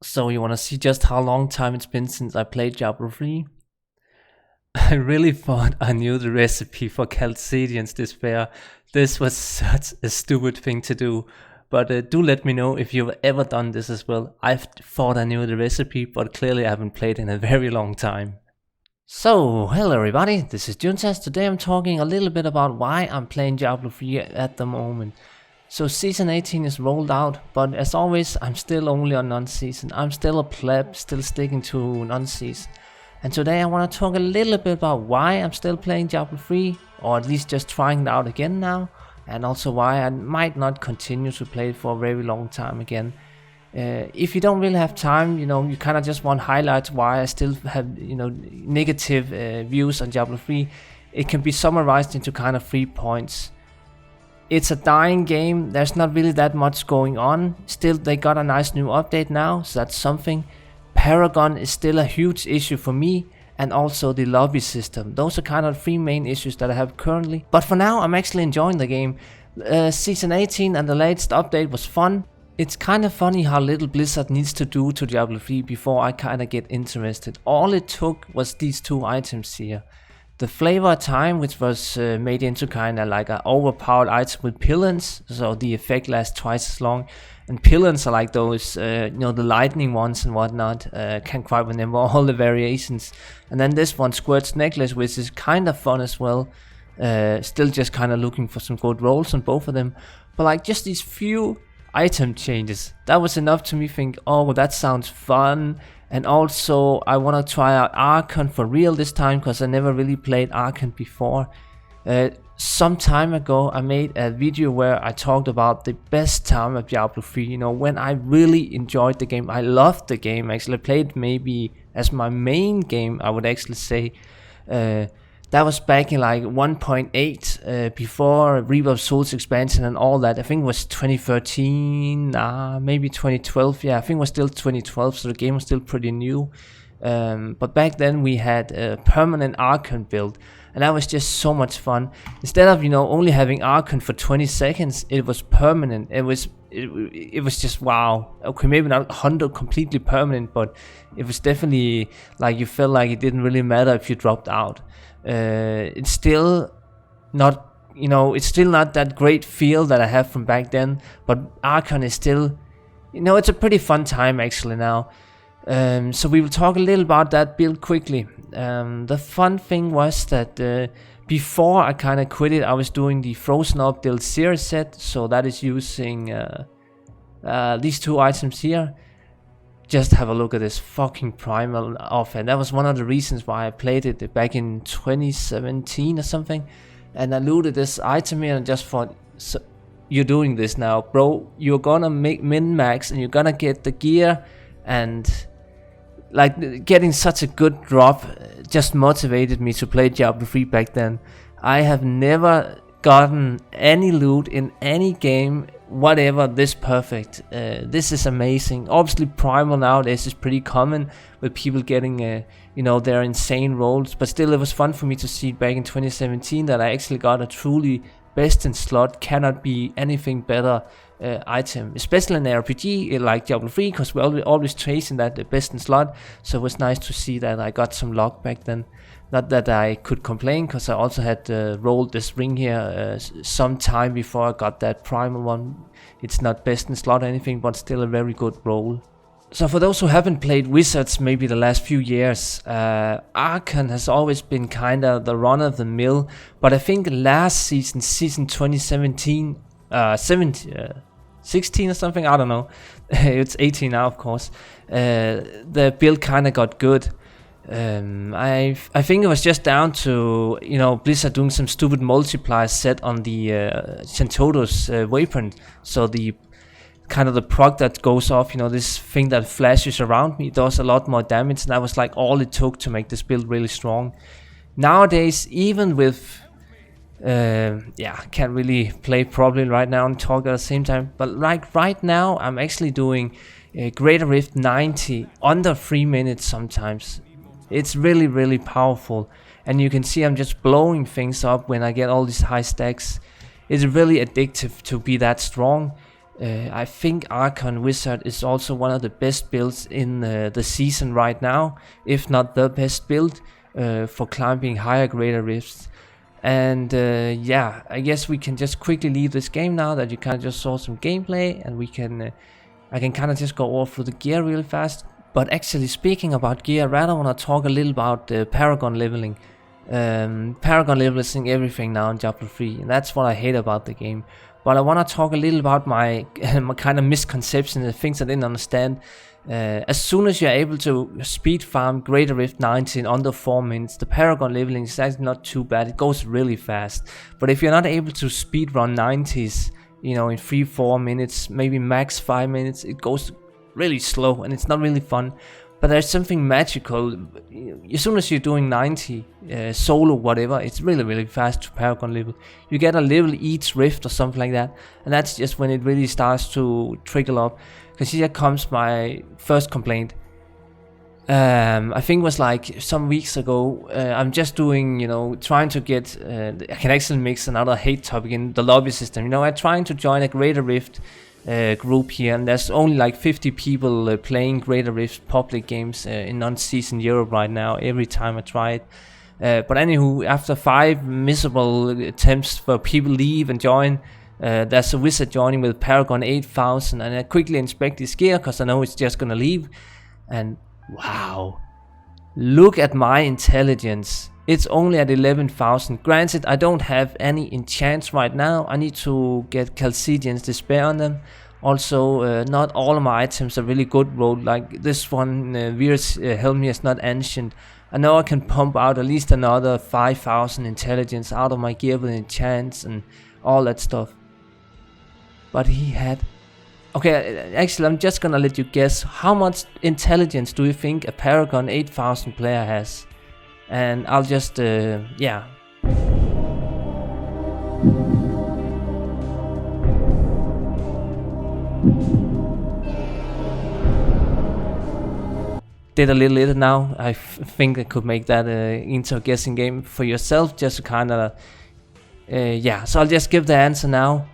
So you wanna see just how long time it's been since I played Diablo 3? I really thought I knew the recipe for Chalcedion's Despair. This was such a stupid thing to do. But do let me know if you've ever done this as well. I've thought I knew the recipe, but clearly I haven't played in a very long time. So, hello everybody, this is Juntas. Today I'm talking a little bit about why I'm playing Diablo 3 at the moment. So Season 18 is rolled out, but as always I'm still only on non-season. I'm still a pleb, still sticking to non-season. And today I want to talk a little bit about why I'm still playing Diablo 3, or at least just trying it out again now, and also why I might not continue to play it for a very long time again. If you don't really have time, you kind of just want highlights why I still have, negative views on Diablo 3, it can be summarized into kind of 3 points. It's a dying game, there's not really that much going on. Still, they got a nice new update now, so that's something. Paragon is still a huge issue for me, and also the lobby system. Those are kind of 3 main issues that I have currently. But for now, I'm actually enjoying the game. Season 18 and the latest update was fun. It's kind of funny how little Blizzard needs to do to Diablo 3 before I kind of get interested. All it took was these 2 items here. The Flavor of Time, which was made into kind of like an overpowered item with pillars, so the effect lasts twice as long. And pillars are like those, the lightning ones and whatnot. Can't quite remember all the variations. And then this one, Squirt's Necklace, which is kind of fun as well. Still just kind of looking for some good rolls on both of them. But like just these few item changes, that was enough to me think, oh, well, that sounds fun. And also I want to try out Archon for real this time, because I never really played Archon before. Some time ago I made a video where I talked about the best time of Diablo 3, when I really enjoyed the game. I loved the game, actually. I played maybe as my main game, I would actually say. That was back in like 1.8, before Reaper of Souls expansion and all that. I think it was 2013, maybe 2012. Yeah, I think it was still 2012, so the game was still pretty new. But back then we had a permanent Archon build, and that was just so much fun. Instead of only having Archon for 20 seconds, it was permanent. It was just wow. Okay, maybe not 100 completely permanent, but it was definitely like you felt like it didn't really matter if you dropped out. It's still not that great feel that I have from back then, but Archon is still, it's a pretty fun time actually now. So we will talk a little about that build quickly. The fun thing was that before I kind of quit it, I was doing the Frozen Up Build Series set, so that is using these 2 items here. Just have a look at this fucking primal off, and that was one of the reasons why I played it back in 2017 or something. And I looted this item here and just thought, so you're doing this now, bro. You're gonna make min-max and you're gonna get the gear, and like getting such a good drop just motivated me to play Diablo 3 back then. I have never gotten any loot in any game, whatever, this perfect. This is amazing. Obviously primal nowadays is pretty common with people getting their insane rolls, but still it was fun for me to see back in 2017 that I actually got a truly best in slot, cannot be anything better item, especially in RPG like Diablo 3, because we're always chasing that best in slot. So it was nice to see that I got some luck back then. Not that I could complain, because I also had rolled this ring here some time before I got that primal one. It's not best in slot or anything, but still a very good roll. So for those who haven't played Wizards maybe the last few years, Archon has always been kind of the run-of-the-mill, but I think last season, season 2017, 16 or something, I don't know, it's 18 now of course, the build kind of got good. I think it was just down to Blizzard doing some stupid multiplier set on the Shantoto's waypoint, so the kind of the proc that goes off, this thing that flashes around me, does a lot more damage, and that was like all it took to make this build really strong. Nowadays, even with can't really play properly right now and talk at the same time, but like right now I'm actually doing Greater Rift 90 under 3 minutes sometimes. It's really, really powerful, and you can see I'm just blowing things up when I get all these high stacks. It's really addictive to be that strong. I think Archon Wizard is also one of the best builds in the season right now, if not the best build for climbing higher greater rifts. And yeah, I guess we can just quickly leave this game now that you kind of just saw some gameplay, and we can I can kind of just go over through the gear really fast. But actually, speaking about gear, I rather want to talk a little about Paragon leveling. Paragon leveling everything now in Diablo 3, and that's what I hate about the game. But I want to talk a little about my kind of misconceptions and things I didn't understand. As soon as you're able to speed farm Greater Rift 90 in under 4 minutes, the Paragon leveling is actually not too bad. It goes really fast. But if you're not able to speed run 90s, you know, in 3-4 minutes, maybe max 5 minutes, it goes really slow and it's not really fun. But there's something magical. As soon as you're doing 90 solo whatever, it's really fast to Paragon level. You get a level each rift or something like that, and that's just when it really starts to trickle up. Because here comes my first complaint. I think it was like some weeks ago. I'm just doing, you know, trying to get I can actually mix another hate topic in the lobby system. You know, I'm trying to join a Greater Rift group here, and there's only like 50 people playing Greater Rift public games in non-season Europe right now, every time I try it. But anywho, after 5 miserable attempts for people leave and join, there's a wizard joining with Paragon 8000, and I quickly inspect his gear because I know it's just gonna leave, and wow, look at my intelligence. It's only at 11,000. Granted, I don't have any enchants right now. I need to get Chalcedion's Despair on them. Also, not all of my items are really good rolled. Like this one, Vir's Helmia is not ancient. I know I can pump out at least another 5,000 intelligence out of my gear with enchants and all that stuff. But he had... Okay, actually, I'm just gonna let you guess. How much intelligence do you think a Paragon 8000 player has? And I'll just, yeah. Did a little edit now. I think I could make that into a guessing game for yourself, just to kind of, yeah. So I'll just give the answer now.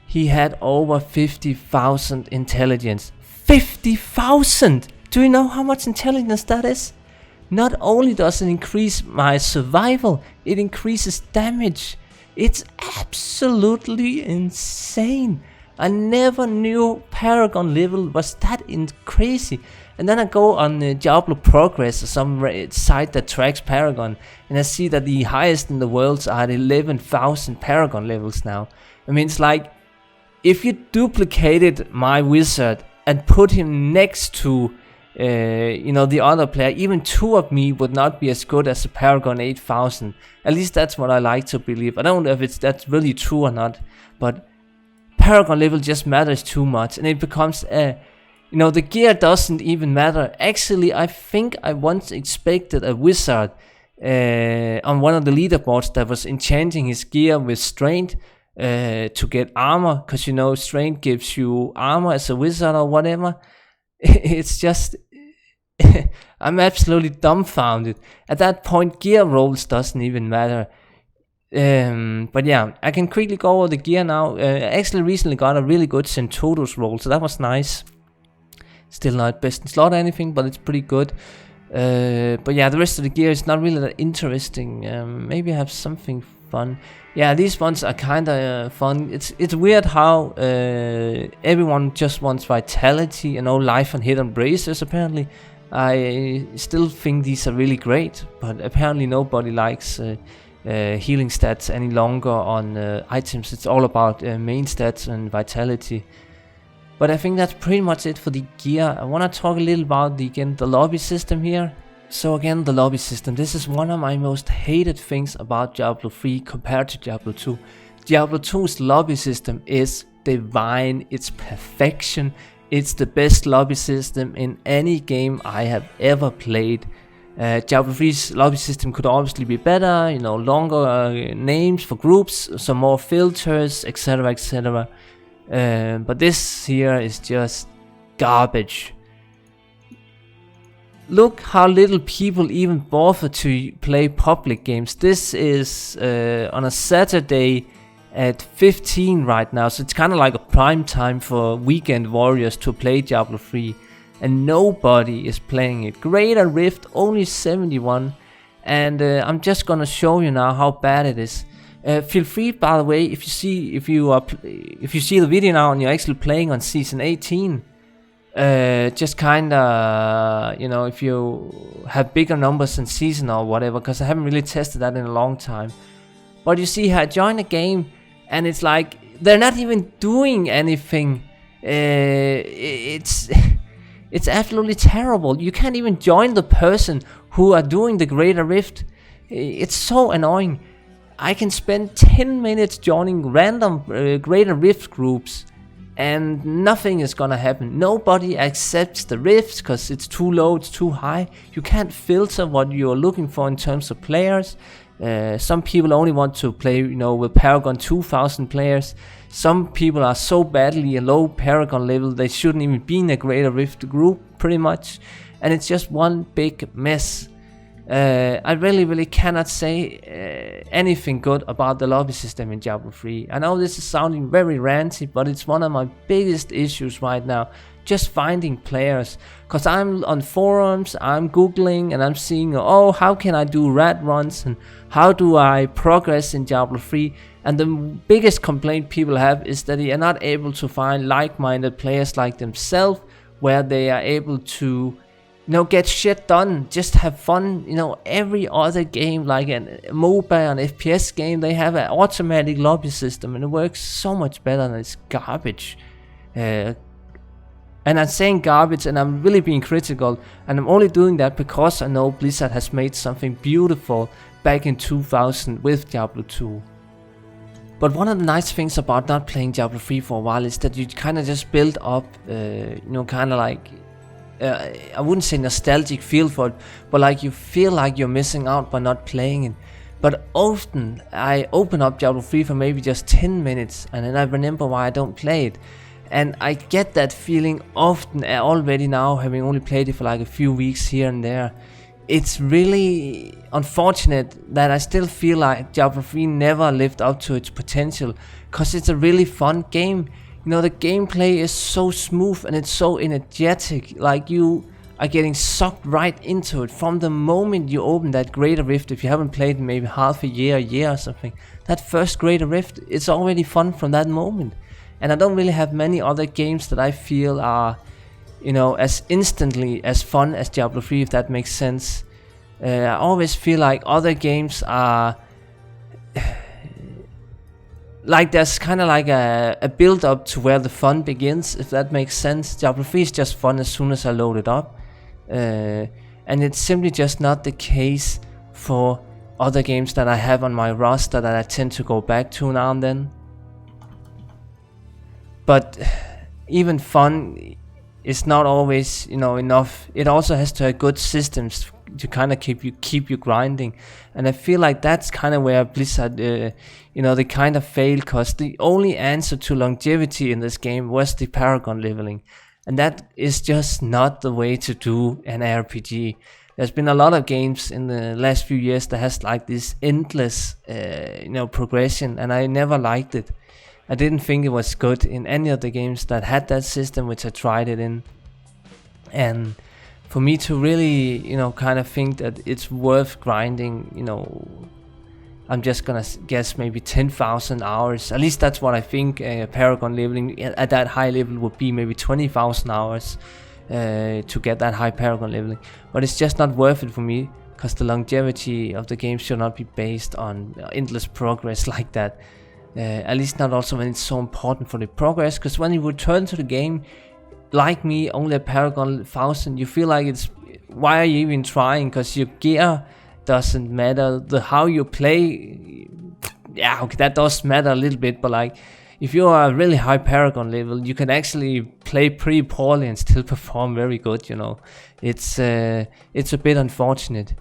He had over 50,000 intelligence. 50,000! Do you know how much intelligence that is? Not only does it increase my survival, it increases damage. It's absolutely insane. I never knew Paragon level was that crazy. And then I go on Diablo Progress or some site that tracks Paragon, and I see that the highest in the world are at 11,000 Paragon levels now. I mean, it's like, if you duplicated my wizard and put him next to you know, the other player, even 2 of me would not be as good as a Paragon 8000. At least that's what I like to believe. I don't know if that's really true or not, but Paragon level just matters too much, and it becomes you know, the gear doesn't even matter. Actually, I think I once expected a wizard on one of the leaderboards that was enchanting his gear with strength to get armor, because you know, strength gives you armor as a wizard or whatever. It's just I'm absolutely dumbfounded. At that point, gear rolls doesn't even matter. But yeah, I can quickly go over the gear now. I actually recently got a really good Centauros roll, so that was nice. Still not best in slot or anything, but it's pretty good. But yeah, the rest of the gear is not really that interesting. Maybe I have something fun. Yeah, these ones are kinda fun. It's weird how everyone just wants vitality, you know, life and hidden braces apparently. I still think these are really great, but apparently nobody likes healing stats any longer on items. It's all about main stats and vitality. But I think that's pretty much it for the gear. I want to talk a little about the lobby system here. So again, the lobby system. This is one of my most hated things about Diablo 3 compared to Diablo 2. Diablo 2's lobby system is divine. It's perfection. It's the best lobby system in any game I have ever played. Diablo 3's lobby system could obviously be better, you know, longer names for groups, some more filters, etc, etc. But this here is just garbage. Look how little people even bother to play public games. This is on a Saturday, at 15 right now, so it's kind of like a prime time for weekend warriors to play Diablo 3, and nobody is playing it. Greater Rift only 71, and I'm just gonna show you now how bad it is. Feel free, by the way, if you see the video now and you're actually playing on season 18, just kinda, you know, if you have bigger numbers than season or whatever, because I haven't really tested that in a long time. But you see, I join a game and it's like they're not even doing anything. It's absolutely terrible. You can't even join the person who are doing the Greater Rift. It's so annoying. I can spend 10 minutes joining random Greater Rift groups and nothing is gonna happen. Nobody accepts the rifts because it's too low, it's too high. You can't filter what you're looking for in terms of players. Some people only want to play, you know, with Paragon 2000 players. Some people are so badly a low Paragon level they shouldn't even be in a Greater Rift group, pretty much. And it's just one big mess. I really cannot say anything good about the lobby system in Diablo 3. I know this is sounding very ranty, but it's one of my biggest issues right now. Just finding players, because I'm on forums, I'm googling and I'm seeing, oh, how can I do rat runs and how do I progress in Diablo 3, and the biggest complaint people have is that they are not able to find like-minded players like themselves, where they are able to, you know, get shit done, just have fun. You know, every other game, like a MOBA, an FPS game, they have an automatic lobby system and it works so much better than it's garbage. And I'm saying garbage and I'm really being critical, and I'm only doing that because I know Blizzard has made something beautiful back in 2000 with Diablo 2. But one of the nice things about not playing Diablo 3 for a while is that you kind of just build up, you know, kind of like, I wouldn't say nostalgic feel for it, but like you feel like you're missing out by not playing it. But often I open up Diablo 3 for maybe just 10 minutes and then I remember why I don't play it. And I get that feeling often already now, having only played it for like a few weeks here and there. It's really unfortunate that I still feel like Diablo 3 never lived up to its potential, because it's a really fun game. You know, the gameplay is so smooth and it's so energetic, like you are getting sucked right into it from the moment you open that Greater Rift. If you haven't played in maybe half a year or something, that first Greater Rift, it's already fun from that moment. And I don't really have many other games that I feel are, you know, as instantly as fun as Diablo 3, if that makes sense. I always feel like other games are like there's kind of like a build up to where the fun begins, if that makes sense. Diablo 3 is just fun as soon as I load it up, and it's simply just not the case for other games that I have on my roster that I tend to go back to now and then. But even fun is not always, you know, enough. It also has to have good systems to kind of keep you grinding, and I feel like that's kind of where Blizzard, you know, they kind of failed, because the only answer to longevity in this game was the Paragon leveling, and that is just not the way to do an RPG. There's been a lot of games in the last few years that has like this endless, you know, progression, and I never liked it. I didn't think it was good in any of the games that had that system, which I tried it in. And for me to really, you know, kind of think that it's worth grinding, you know, I'm just gonna guess maybe 10,000 hours. At least that's what I think Paragon leveling at that high level would be, maybe 20,000 hours to get that high Paragon leveling. But it's just not worth it for me, because the longevity of the game should not be based on endless progress like that. At least not also when it's so important for the progress, because when you return to the game, like me, only a Paragon 1000, you feel like it's, why are you even trying? Because your gear doesn't matter, how you play, yeah, okay, that does matter a little bit, but like, if you are a really high Paragon level, you can actually play pretty poorly and still perform very good, you know. It's a bit unfortunate,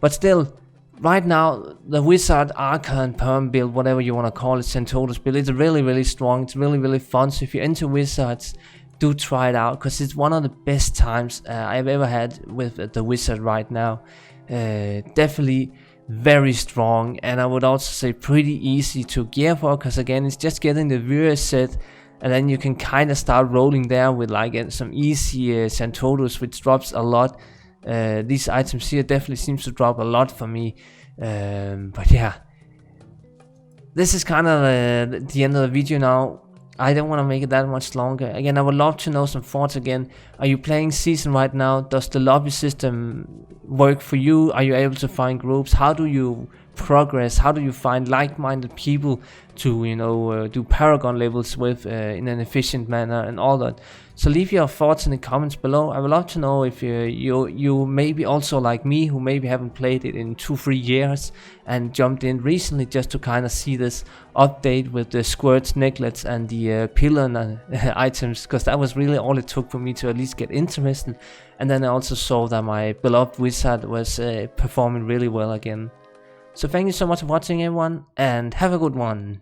but still, right now, the Wizard Archon perm build, whatever you want to call it, Centaurus build, it's really strong, it's really fun. So if you're into Wizards, do try it out, because it's one of the best times I've ever had with the Wizard right now. Definitely very strong, and I would also say pretty easy to gear for, because again it's just getting the Virus set, and then you can kind of start rolling there with like some easy Santodos, which drops a lot. These items here definitely seems to drop a lot for me, but yeah, this is kind of the end of the video now. I don't want to make it that much longer. Again, I would love to know some thoughts again. Are you playing Season right now? Does the lobby system work for you? Are you able to find groups? How do you progress? How do you find like-minded people to, you know, do Paragon levels with in an efficient manner and all that? So leave your thoughts in the comments below. I would love to know if you maybe also like me, who maybe haven't played it in 2-3 years and jumped in recently just to kind of see this update with the squirts, necklets, and the pillar items, because that was really all it took for me to at least get interested. And then I also saw that my beloved wizard was performing really well again. So thank you so much for watching, everyone, and have a good one.